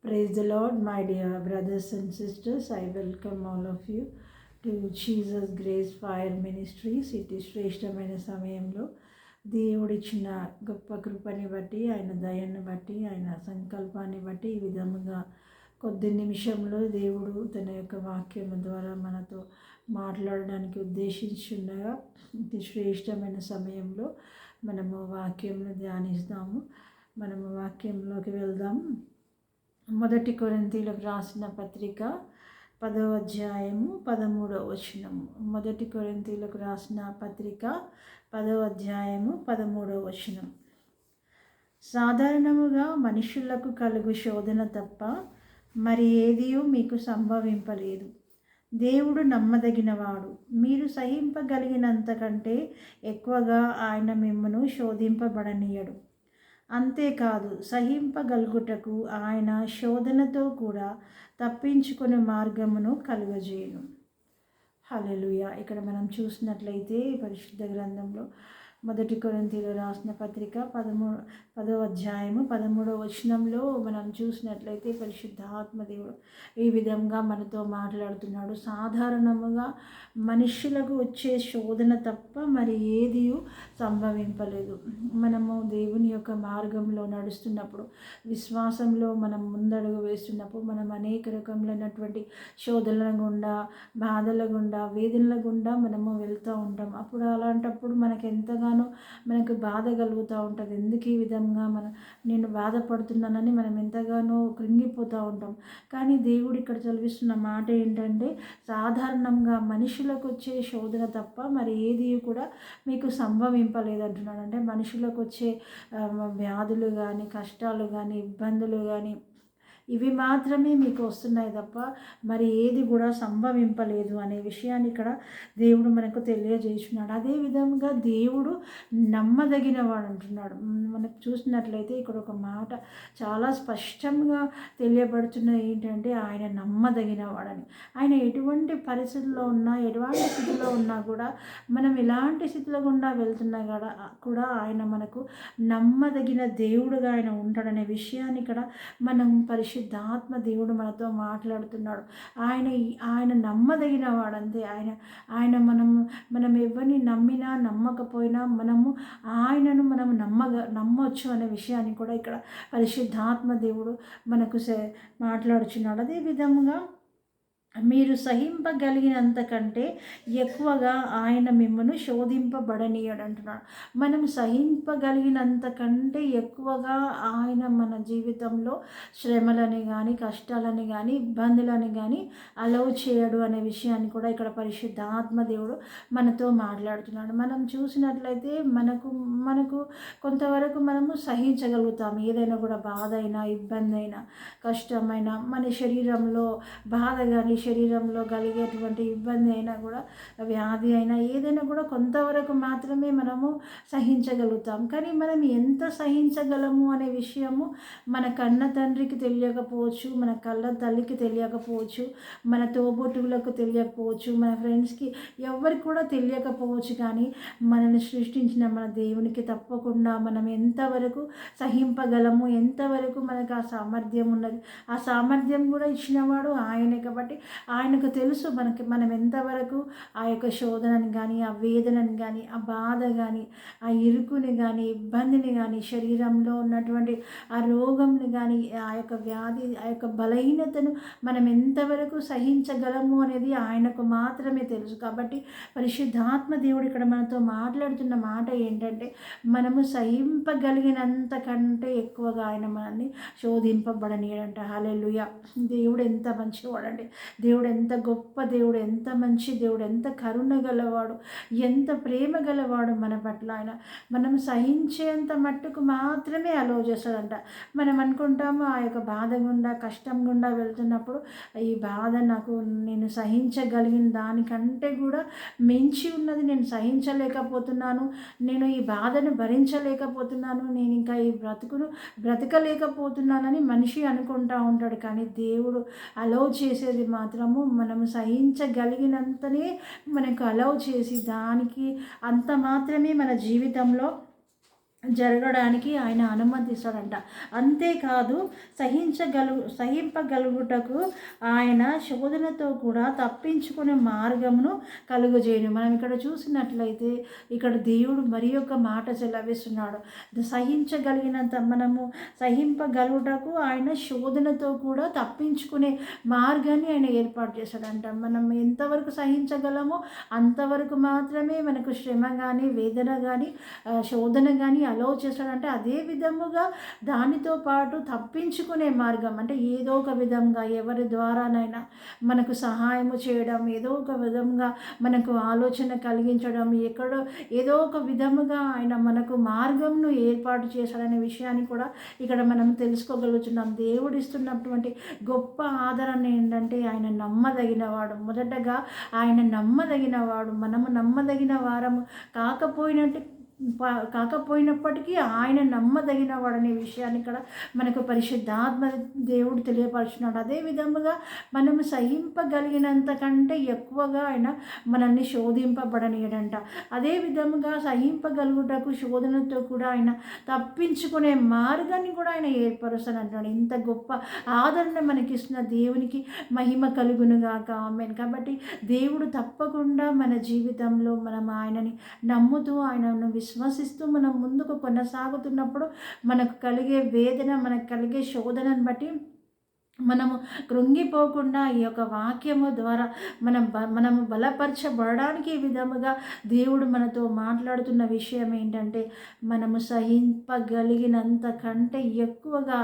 Praise the Lord, my dear brothers and sisters. I welcome all of you to Jesus Grace Fire Ministries. ఇది శ్రేష్టమైన సమయంలో దేవుడిచ్చిన గొప్ప కృపని బట్టి, ఆయన దయను బట్టి, ఆయన సంకల్పాన్ని బట్టి ఈ విధముగా కొద్ది నిమిషంలో దేవుడు తన యొక్క వాక్యం ద్వారా మనతో మాట్లాడడానికి ఉద్దేశించుండగా ఇది శ్రేష్టమైన సమయంలో మనము వాక్యంను ధ్యానిస్తాము. మనము వాక్యంలోకి వెళ్దాం. మొదటి కొరింథీయులకు రాసిన పత్రిక 10వ అధ్యాయము 13వ వచనము. మొదటి కొరింథీయులకు రాసిన పత్రిక 10వ అధ్యాయము 13వ వచనం. సాధారణముగా మనుషులకు కలుగు శోధన తప్ప మరి ఏదియూ మీకు సంభవింపలేదు. దేవుడు నమ్మదగినవాడు. మీరు సహింపగలిగినంతకంటే ఎక్కువగా ఆయన మిమ్మను శోధింపబడనీయడు. అంతేకాదు, సహింపగలుగుటకు ఆయన శోధనతో కూడా తప్పించుకునే మార్గమును కలుగజేయును. హల్లెలూయా. ఇక్కడ మనం చూసినట్లయితే పరిశుద్ధ గ్రంథంలో మొదటి కొరింథీయులకు రాసిన పత్రిక 10వ అధ్యాయము 13వ వచనంలో మనం చూసినట్లయితే పరిశుద్ధాత్మ దేవుడు ఈ విధంగా మనతో మాట్లాడుతున్నాడు. సాధారణముగా మనుషులకు వచ్చే శోధన తప్ప మరి ఏది సంభవింపలేదు. మనము దేవుని యొక్క మార్గంలో నడుస్తున్నప్పుడు, విశ్వాసంలో మనం ముందడుగు వేస్తున్నప్పుడు మనం అనేక రకములైనటువంటి శోధనల గుండా, బాధల గుండా, వేదనల గుండా మనము వెళ్తూ ఉంటాం. అప్పుడు అలాంటప్పుడు మనకు బాధ కలుగుతూ ఉంటుంది. ఎందుకు ఈ విధంగా నేను బాధపడుతున్నానని మనం ఎంతగానో కృంగిపోతూ ఉంటాం. కానీ దేవుడు ఇక్కడ చదివిస్తున్న మాట ఏంటంటే, సాధారణంగా మనుషులకు వచ్చే శోధన తప్ప మరి ఏది కూడా మీకు సంభవింపలేదు అంటున్నాడు. అంటే మనుషులకు వచ్చే వ్యాధులు కానీ, కష్టాలు కానీ, ఇబ్బందులు కానీ ఇవి మాత్రమే మీకు వస్తున్నాయి తప్ప మరి ఏది కూడా సంభవింపలేదు అనే విషయాన్ని ఇక్కడ దేవుడు మనకు తెలియజేస్తున్నాడు. అదేవిధంగా దేవుడు నమ్మదగినవాడు అంటున్నాడు. మనకు చూసినట్లయితే ఇక్కడ ఒక మాట చాలా స్పష్టంగా తెలియబడుతున్నది ఏంటంటే, ఆయన నమ్మదగినవాడని. ఆయన ఎటువంటి పరిస్థితుల్లో ఉన్నా, ఎటువంటి స్థితిలో ఉన్నా కూడా, మనం ఎలాంటి స్థితిలో గుండా వెళ్తున్నా కూడా ఆయన మనకు నమ్మదగిన దేవుడుగా ఆయన ఉంటాడనే విషయాన్ని ఇక్కడ మనం పరిశుద్ధాత్మ దేవుడు మనతో మాట్లాడుతున్నాడు. ఆయన నమ్మదగిన వాడంతే. ఆయన మనం ఎవరిని నమ్మినా నమ్మకపోయినా మనము ఆయనను మనం నమ్మొచ్చు అనే విషయాన్ని కూడా ఇక్కడ పరిశుద్ధాత్మ దేవుడు మనకు మాట్లాడుచున్నాడు. అదే విధంగా మీరు సహింపగలిగినంతకంటే ఎక్కువగా ఆయన మిమ్మల్ని శోధింపబడనీయడు అంటున్నాడు. మనం సహింపగలిగినంతకంటే ఎక్కువగా ఆయన మన జీవితంలో శ్రమలని కానీ, కష్టాలని కానీ, ఇబ్బందులని కానీ అలౌ చేయడు అనే విషయాన్ని కూడా ఇక్కడ పరిశుద్ధాత్మ దేవుడు మనతో మాట్లాడుతున్నాడు. మనం చూసినట్లయితే మనకు కొంతవరకు మనము సహించగలుగుతాం. ఏదైనా కూడా బాధ అయినా, ఇబ్బంది అయినా, కష్టమైనా, మన శరీరంలో బాధ కానీ, శరీరంలో కలిగేటువంటి ఇబ్బంది అయినా కూడా, వ్యాధి అయినా, ఏదైనా కూడా కొంతవరకు మాత్రమే మనము సహించగలుగుతాం. కానీ మనం ఎంత సహించగలము అనే విషయము మన కన్న తండ్రికి తెలియకపోవచ్చు, మన కళ్ళ తల్లికి తెలియకపోవచ్చు, మన తోబుట్టువులకు తెలియకపోవచ్చు, మన ఫ్రెండ్స్కి ఎవరికి కూడా తెలియకపోవచ్చు. కానీ మనల్ని సృష్టించిన మన దేవునికి తప్పకుండా మనం ఎంతవరకు సహింపగలము, ఎంతవరకు మనకు ఆ సామర్థ్యం ఉన్నది, ఆ సామర్థ్యం కూడా ఇచ్చినవాడు ఆయనే. కాబట్టి ఆయనకు తెలుసు మనం ఎంతవరకు ఆ యొక్క శోధనని కానీ, ఆ వేదనని కానీ, ఆ బాధ కానీ, ఆ ఇరుకుని కానీ, ఇబ్బందిని కానీ, శరీరంలో ఉన్నటువంటి ఆ రోగంని కానీ, ఆ యొక్క వ్యాధి, ఆ యొక్క బలహీనతను మనం ఎంతవరకు సహించగలము అనేది ఆయనకు మాత్రమే తెలుసు. కాబట్టి పరిశుద్ధాత్మ దేవుడు ఇక్కడ మనతో మాట్లాడుతున్న మాట ఏంటంటే, మనము సహింపగలిగినంత కంటే ఎక్కువగా ఆయన మనల్ని శోధింపబడనీయడంట. హల్లెలూయా. దేవుడు ఎంత మంచివాడండి. దేవుడు ఎంత గొప్ప దేవుడు, ఎంత మంచి దేవుడు, ఎంత కరుణ గలవాడు, ఎంత ప్రేమ గలవాడు మన పట్ల. ఆయన మనం సహించేంత మట్టుకు మాత్రమే అలో చేస్తాడంట. మనం అనుకుంటాము ఆ యొక్క బాధ గుండా, కష్టం గుండా వెళ్తున్నప్పుడు ఈ బాధ నేను సహించగలిగిన దానికంటే కూడా మించి ఉన్నది, నేను సహించలేకపోతున్నాను, నేను ఈ బాధను భరించలేకపోతున్నాను, నేను ఇంకా ఈ బ్రతకలేకపోతున్నానని మనిషి అనుకుంటూ ఉంటాడు. కానీ దేవుడు అలో చేసేది మాత్రము మనము సహించగలిగినంతనే మనకు అలౌ చేసి, దానికి అంత మాత్రమే మన జీవితంలో జరగడానికి ఆయన అనుమతిస్తాడంట. అంతేకాదు సహింపగలుగుటకు ఆయన శోధనతో కూడా తప్పించుకునే మార్గమును కలుగజేయును. మనం ఇక్కడ చూసినట్లయితే ఇక్కడ దేవుడు మరి ఒక మాట సెలవిస్తున్నాడు. సహింపగలుగుటకు ఆయన శోధనతో కూడా తప్పించుకునే మార్గాన్ని ఆయన ఏర్పాటు చేశాడంట. మనం ఎంతవరకు సహించగలమో అంతవరకు మాత్రమే మనకు శ్రమ కానీ, వేదన కానీ, శోధన కానీ అలో చేస్తాడంటే, అదే విధముగా దానితో పాటు తప్పించుకునే మార్గం అంటే ఏదో ఒక విధంగా ఎవరి ద్వారానైనా మనకు సహాయము చేయడం, ఏదో ఒక విధంగా మనకు ఆలోచన కలిగించడం, ఏదో ఒక విధముగా ఆయన మనకు మార్గంను ఏర్పాటు చేశాడనే విషయాన్ని కూడా ఇక్కడ మనం తెలుసుకోగలుగుతున్నాం. దేవుడు ఇస్తున్నటువంటి గొప్ప ఆదరణ ఏంటంటే ఆయన నమ్మదగినవాడు. మొదటగా ఆయన నమ్మదగినవాడు. మనము నమ్మదగిన వారము కాకపోయినప్పటికీ ఆయన నమ్మదగిన వాడనే విషయాన్ని ఇక్కడ మనకు పరిశుద్ధాత్మ దేవుడు తెలియపరుచున్నాడు. అదే విధముగా మనము సహింపగలిగినంత కంటే ఎక్కువగా ఆయన మనల్ని శోధింపబడనీయడంట. అదే విధముగా సహింపగలుగుటకు శోధనతో కూడా ఆయన తప్పించుకునే మార్గాన్ని కూడా ఆయన ఏర్పరుస్తానంటాడు. ఇంత గొప్ప ఆదరణ మనకిస్తున్న దేవునికి మహిమ కలుగునుగాక. ఆమేన్. కాబట్టి దేవుడు తప్పకుండా మన జీవితంలో మనం ఆయనని నమ్ముతూ ఆయనను విశ్వసిస్తూ మనం ముందుకు కొనసాగుతున్నప్పుడు మనకు కలిగే వేదన, మనకు కలిగే శోధనను బట్టి మనము కృంగిపోకుండా ఈ యొక్క వాక్యము ద్వారా మనము బలపరచబడడానికి ఈ విధముగా దేవుడు మనతో మాట్లాడుతున్న విషయం ఏంటంటే, మనము సహింపగలిగినంత కంటే ఎక్కువగా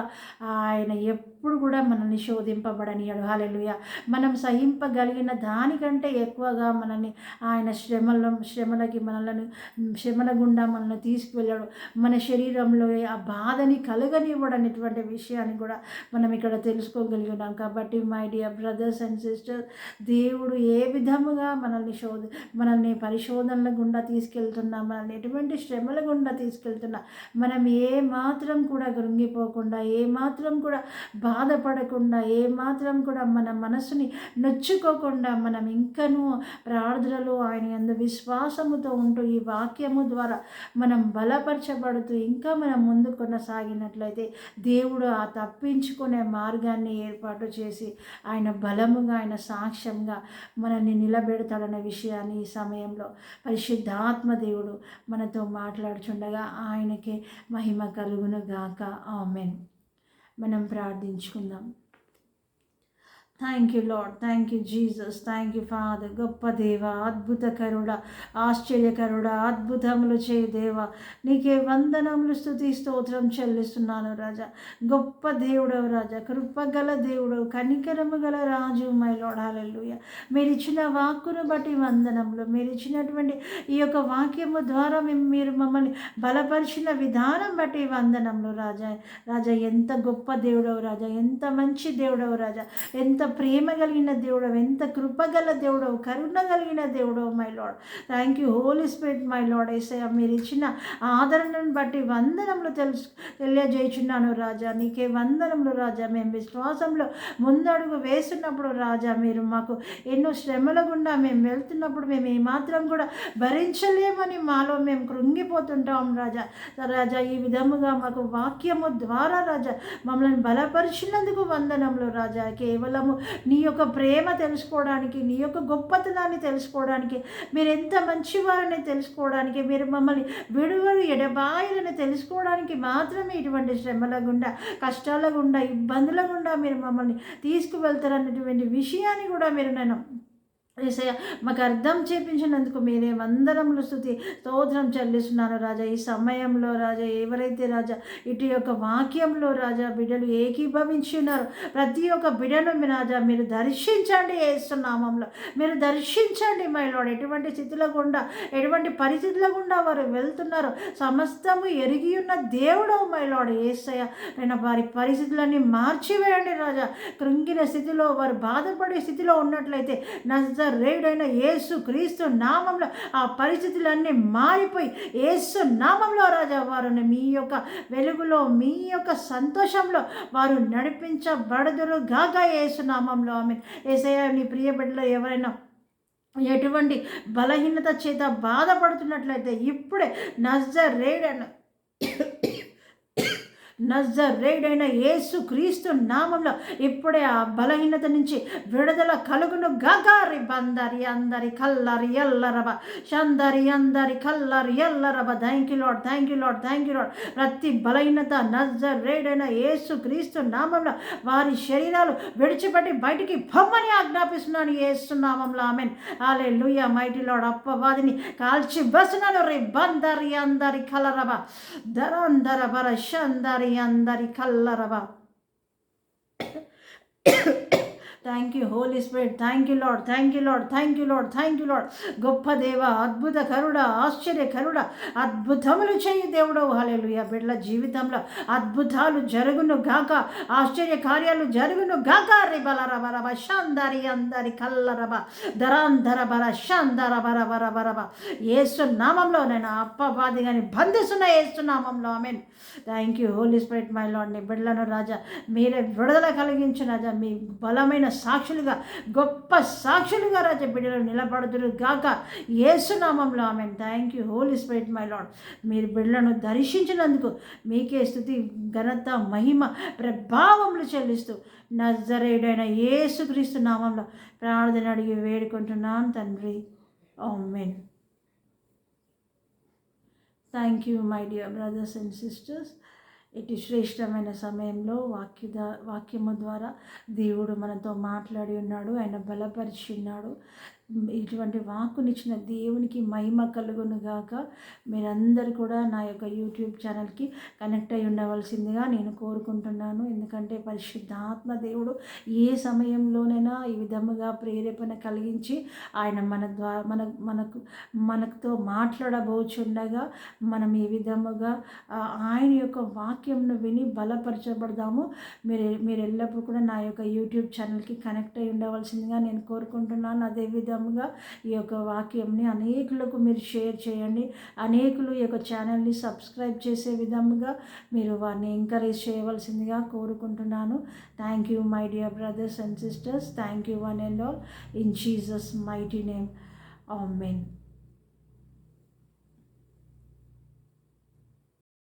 ఆయన ఎప్పుడు కూడా మనల్ని శోధింపబడనియడు. హల్లెలూయా. మనం సహింపగలిగిన దానికంటే ఎక్కువగా మనల్ని ఆయన శ్రమలకి శ్రమల గుండా మనల్ని తీసుకువెళ్ళాడు. మన శరీరంలో ఆ బాధని కలగనివ్వడనేటువంటి విషయాన్ని కూడా మనం ఇక్కడ తెలుసుకోగలిగినాం. కాబట్టి my dear brothers and sisters, దేవుడు ఏ విధముగా మనల్ని పరిశోధనల గుండా తీసుకెళ్తున్నా, మనల్ని ఎటువంటి శ్రమల గుండా తీసుకెళ్తున్నా, మనం ఏ మాత్రం కూడా కృంగిపోకుండా, ఏ మాత్రం కూడా బాధపడకుండా, ఏ మాత్రం కూడా మన మనసుని నొచ్చుకోకుండా మనం ఇంకనూ ప్రార్థనలు ఆయన యందు విశ్వాసముతో ఉంటూ ఈ వాక్యము ద్వారా మనం బలపరచబడుతూ ఇంకా మనం ముందు కొనసాగినట్లయితే దేవుడు ఆ తప్పించుకునే మార్గాన్ని ఏర్పాటు చేసి ఆయన బలముగా, ఆయన సాక్ష్యంగా మనల్ని నిలబెడతాడన్న విషయాన్ని ఈ సమయంలో పరిశుద్ధాత్మ దేవుడు మనతో మాట్లాడుచుండగా ఆయనకే మహిమ కలుగును గాక. ఆమేన్. మనం ప్రార్థించుకుందాం. Thank you Lord, thank you Jesus, thank you Father. గొప్ప దేవ, అద్భుతకరుడ, ఆశ్చర్యకరుడ, అద్భుతములు చేయి దేవ, నీకే వందనములు, స్తుతి స్తోత్రం చెల్లిస్తున్నాను రాజా. గొప్ప దేవుడవు రాజా, కృపగల దేవుడవు, కనికరము గల రాజు మై లార్డ్. హల్లెలూయా. మీరు ఇచ్చిన వాక్కును బట్టి వందనములు, మీరు ఇచ్చినటువంటి ఈ యొక్క వాక్యము ద్వారా మీరు మమ్మల్ని బలపరిచిన విధానం బట్టి వందనములు రాజా. రాజా, ఎంత గొప్ప దేవుడవు రాజా, ఎంత మంచి దేవుడవు రాజా, ఎంత ప్రేమ కలిగిన దేవుడవు, ఎంత కృపగల దేవుడవు, కరుణ కలిగిన దేవుడవు my Lord. Thank you Holy Spirit my Lord. యేసయ్య, మీరు ఇచ్చిన ఆదరణను బట్టి వందనములు తెలియజేయుచున్నాను రాజా. నీకే వందనములు రాజా. మేము విశ్వాసంలో ముందడుగు వేస్తున్నప్పుడు రాజా, మీరు మాకు ఎన్నో శ్రమల గుండా మేము వెళ్తున్నప్పుడు మేము ఏమాత్రం కూడా భరించలేమని మాలో మేము కృంగిపోతుంటాం రాజా. రాజా, ఈ విధముగా మాకు వాక్యము ద్వారా రాజా మమ్మల్ని బలపరిచినందుకు వందనములు రాజా. కేవలము నీ యొక్క ప్రేమ తెలుసుకోవడానికి, నీ యొక్క గొప్పతనాన్ని తెలుసుకోవడానికి, మీరు ఎంత మంచివారని తెలుసుకోవడానికి, మీరు మమ్మల్ని విడువలు ఎడబాయలని తెలుసుకోవడానికి మాత్రమే ఇటువంటి శ్రమల గుండా, కష్టాల గుండా, ఇబ్బందుల గుండా మీరు మమ్మల్ని తీసుకువెళ్తారన్నటువంటి విషయాన్ని కూడా మీరు నేను యేసయ్య మాకు అర్థం చేపించినందుకు మీరే వందనములు, స్తుతి స్తోత్రం చెల్లిస్తున్నాను రాజా. ఈ సమయంలో రాజా, ఎవరైతే రాజా ఇటు యొక్క వాక్యంలో రాజా బిడ్డలు ఏకీభవించి ఉన్నారు, ప్రతి ఒక్క బిడ్డను మీ రాజా మీరు దర్శించండి. యేసు నామములో మీరు దర్శించండి మై లార్డ్. ఎటువంటి స్థితుల గుండా, ఎటువంటి పరిస్థితుల గుండా వారు వెళ్తున్నారు సమస్తము ఎరిగి ఉన్న దేవుడు మై లార్డ్. యేసయ్య, నేను వారి పరిస్థితులన్నీ మార్చివేయండి రాజా. కృంగిన స్థితిలో, వారు బాధపడే స్థితిలో ఉన్నట్లయితే నజరేయుడైన యేసు క్రీస్తు నామంలో ఆ పరిస్థితులన్నీ మారిపోయి యేసు నామంలో రాజా వారిని మీ యొక్క వెలుగులో, మీ యొక్క సంతోషంలో వారు నడిపించబడదురు గాక యేసు నామంలో. ఆమేన్. యేసయ్య, నీ ప్రియ బిడ్డలో ఎవరైనా ఎటువంటి బలహీనత చేత బాధపడుతున్నట్లయితే ఇప్పుడే నజరేయుడైన నజరేయుడైన యేసు క్రీస్తు నామంలో ఇప్పుడే ఆ బలహీనత నుంచి విడుదల కలుగును గగారి బందరి అందరి కల్లరి ఎల్లరబ చందరి అందరి కల్లరి ఎల్లరబ. Thank you Lord, thank you Lord, thank you Lord. ప్రతి బలహీనత నజరేయుడైన యేసు క్రీస్తు నామంలో వారి శరీరాలు విడిచిపెట్టి బయటికి పొమ్మని ఆజ్ఞాపిస్తున్నాను యేసు నామంలో. ఆమెన్. హల్లెలూయా. Mighty Lord. అప్పవాదిని కాల్చి బసునను రే బందరి అందరి కలరబ ధరందర బర శందరి అందరి కల్లరవ. Thank you Holy Spirit. Thank you Lord, thank you Lord, thank you Lord, thank you Lord. గొప్ప దేవ, అద్భుత కరుడ, ఆశ్చర్య కరుడ, అద్భుతములు చేయి దేవుడు. హల్లెలూయా. బిడ్డల జీవితంలో అద్భుతాలు జరుగును గాక, ఆశ్చర్య కార్యాలు జరుగును గాక. రిబలరబరబ శాందరి అందరి కల్లరబ ధరాంధర బర శాందర బర బర బరబ. యేసు నామంలో నేను అప్పవాది కానీ బంధిస్తున్న యేసు నామంలో. ఆమేన్. Thank you Holy Spirit my Lord. నీ బిడ్డలను రాజా మీరే విడుదల కలిగించిన రాజా, మీ బలమైన సాక్షులుగా, గొప్ప సాక్షులుగా రాజా బిడ్డలు నిలబడుదురు గాక యేసునామంలో. ఆమెన్. Thank you Holy Spirit my Lord. మీరు బిడ్డలను దర్శించినందుకు మీకే స్తుతి, ఘనత, మహిమ, ప్రభావములు చెల్లిస్తూ నజరేయుడైన యేసుక్రీస్తు నామంలో ప్రార్థన అడిగి వేడుకుంటున్నాను తండ్రి. ఆమేన్. Thank you my dear brothers and sisters. ఇటు శ్రేష్టమైన సమయంలో వాక్యము ద్వారా దేవుడు మనతో మాట్లాడి ఉన్నాడు, ఆయన బలపరిచి ఉన్నాడు. ఇటువంటి వాక్కునిచ్చిన దేవునికి మహిమ కలుగును గాక. మీరందరూ కూడా నా యొక్క యూట్యూబ్ ఛానల్కి కనెక్ట్ అయి ఉండవలసిందిగా నేను కోరుకుంటున్నాను. ఎందుకంటే పరిశుద్ధాత్మ దేవుడు ఏ సమయంలోనైనా ఈ విధముగా ప్రేరేపణ కలిగించి ఆయన మన ద్వారా మనతో మాట్లాడబోచుండగా మనం ఈ విధముగా ఆయన యొక్క వాక్యంను విని బలపరచబడదాము. మీరు ఎల్లప్పుడూ కూడా నా యొక్క యూట్యూబ్ ఛానల్కి కనెక్ట్ అయి ఉండవలసిందిగా నేను కోరుకుంటున్నాను. అదేవిధంగా ఈ యొక్క వాక్యంని అనేకులకు మీరు షేర్ చేయండి. అనేకులు ఈ యొక్క ఛానల్ని సబ్స్క్రైబ్ చేసే విధముగా మీరు వారిని ఎంకరేజ్ చేయవలసిందిగా కోరుకుంటున్నాను. Thank you my dear brothers and sisters. Thank you one and all in Jesus mighty name. Amen.